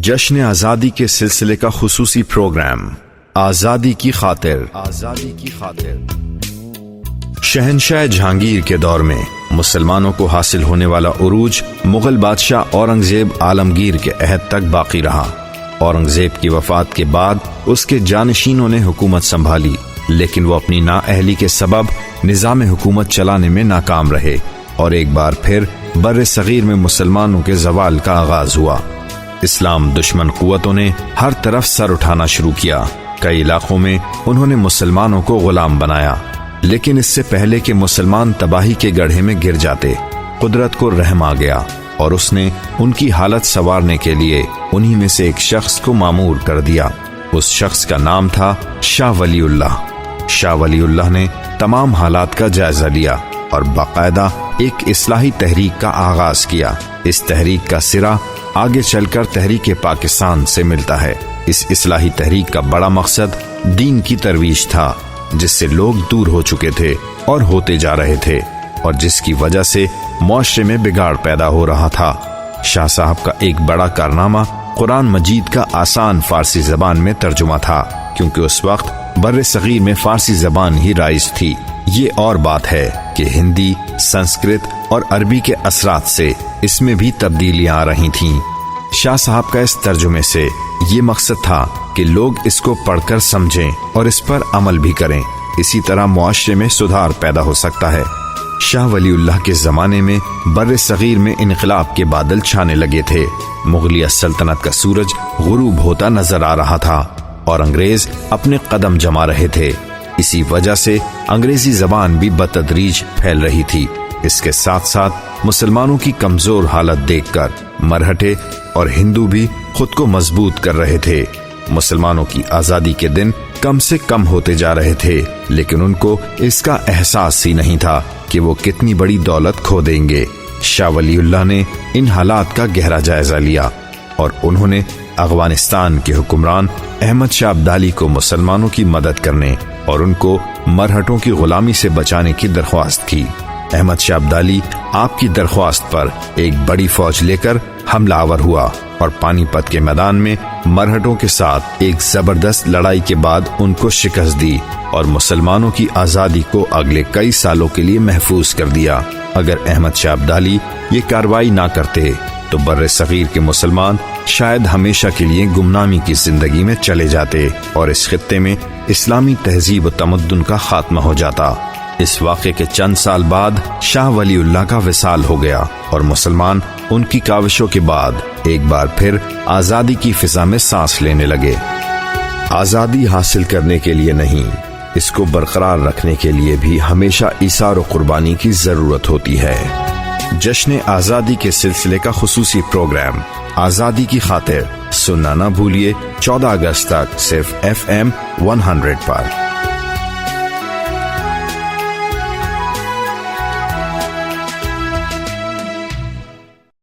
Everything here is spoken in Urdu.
جشن آزادی کے سلسلے کا خصوصی پروگرام آزادی کی خاطر۔ شہنشاہ جہانگیر کے دور میں مسلمانوں کو حاصل ہونے والا عروج مغل بادشاہ اورنگزیب عالمگیر کے عہد تک باقی رہا۔ اورنگزیب کی وفات کے بعد اس کے جانشینوں نے حکومت سنبھالی، لیکن وہ اپنی نااہلی کے سبب نظام حکومت چلانے میں ناکام رہے اور ایک بار پھر بر صغیر میں مسلمانوں کے زوال کا آغاز ہوا۔ اسلام دشمن قوتوں نے ہر طرف سر اٹھانا شروع کیا۔ کئی علاقوں میں انہوں نے مسلمانوں کو غلام بنایا، لیکن اس سے پہلے کہ مسلمان تباہی کے گڑھے میں گر جاتے، قدرت کو رحم آ گیا اور اس نے ان کی حالت سنوارنے کے لیے انہی میں سے ایک شخص کو مامور کر دیا۔ اس شخص کا نام تھا شاہ ولی اللہ۔ شاہ ولی اللہ نے تمام حالات کا جائزہ لیا اور باقاعدہ ایک اصلاحی تحریک کا آغاز کیا۔ اس تحریک کا سرا آگے چل کر تحریک پاکستان سے ملتا ہے۔ اس اصلاحی تحریک کا بڑا مقصد دین کی ترویج تھا، جس سے لوگ دور ہو چکے تھے اور ہوتے جا رہے تھے، اور جس کی وجہ سے معاشرے میں بگاڑ پیدا ہو رہا تھا۔ شاہ صاحب کا ایک بڑا کارنامہ قرآن مجید کا آسان فارسی زبان میں ترجمہ تھا، کیونکہ اس وقت بر صغیر میں فارسی زبان ہی رائج تھی۔ یہ اور بات ہے کہ ہندی، سنسکرت اور عربی کے اثرات سے اس میں بھی تبدیلیاں آ رہی تھیں۔ شاہ صاحب کا اس ترجمے سے یہ مقصد تھا کہ لوگ اس کو پڑھ کر سمجھیں اور اس پر عمل بھی کریں، اسی طرح معاشرے میں سدھار پیدا ہو سکتا ہے۔ شاہ ولی اللہ کے زمانے میں بر صغیر میں انقلاب کے بادل چھانے لگے تھے۔ مغلیہ سلطنت کا سورج غروب ہوتا نظر آ رہا تھا اور انگریز اپنے قدم جما رہے تھے۔ اسی وجہ سے انگریزی زبان بھی بتدریج پھیل رہی تھی۔ اس کے ساتھ ساتھ مسلمانوں کی کمزور حالت دیکھ کر مرہٹے اور ہندو بھی خود کو مضبوط کر رہے تھے۔ مسلمانوں کی آزادی کے دن کم سے کم ہوتے جا رہے تھے، لیکن ان کو اس کا احساس ہی نہیں تھا کہ وہ کتنی بڑی دولت کھو دیں گے۔ شاہ ولی اللہ نے ان حالات کا گہرا جائزہ لیا اور انہوں نے افغانستان کے حکمران احمد شاہ ابدالی کو مسلمانوں کی مدد کرنے اور ان کو مرہٹوں کی غلامی سے بچانے کی درخواست کی۔ احمد شاہ ابدالی آپ کی درخواست پر ایک بڑی فوج لے کر حملہ آور ہوا اور پانی پت کے میدان میں مرہٹوں کے ساتھ ایک زبردست لڑائی کے بعد ان کو شکست دی اور مسلمانوں کی آزادی کو اگلے کئی سالوں کے لیے محفوظ کر دیا۔ اگر احمد شاہ ابدالی یہ کارروائی نہ کرتے تو بر صغیر کے مسلمان شاید ہمیشہ کے لیے گمنامی کی زندگی میں چلے جاتے اور اس خطے میں اسلامی تہذیب و تمدن کا خاتمہ ہو جاتا۔ اس واقعے کے چند سال بعد شاہ ولی اللہ کا وصال ہو گیا اور مسلمان ان کی کاوشوں کے بعد ایک بار پھر آزادی کی فضا میں سانس لینے لگے۔ آزادی حاصل کرنے کے لیے نہیں، اس کو برقرار رکھنے کے لیے بھی ہمیشہ ایثار و قربانی کی ضرورت ہوتی ہے۔ جشن آزادی کے سلسلے کا خصوصی پروگرام آزادی کی خاطر سننا نہ بھولیے 14 اگست تک صرف FM 100 پر۔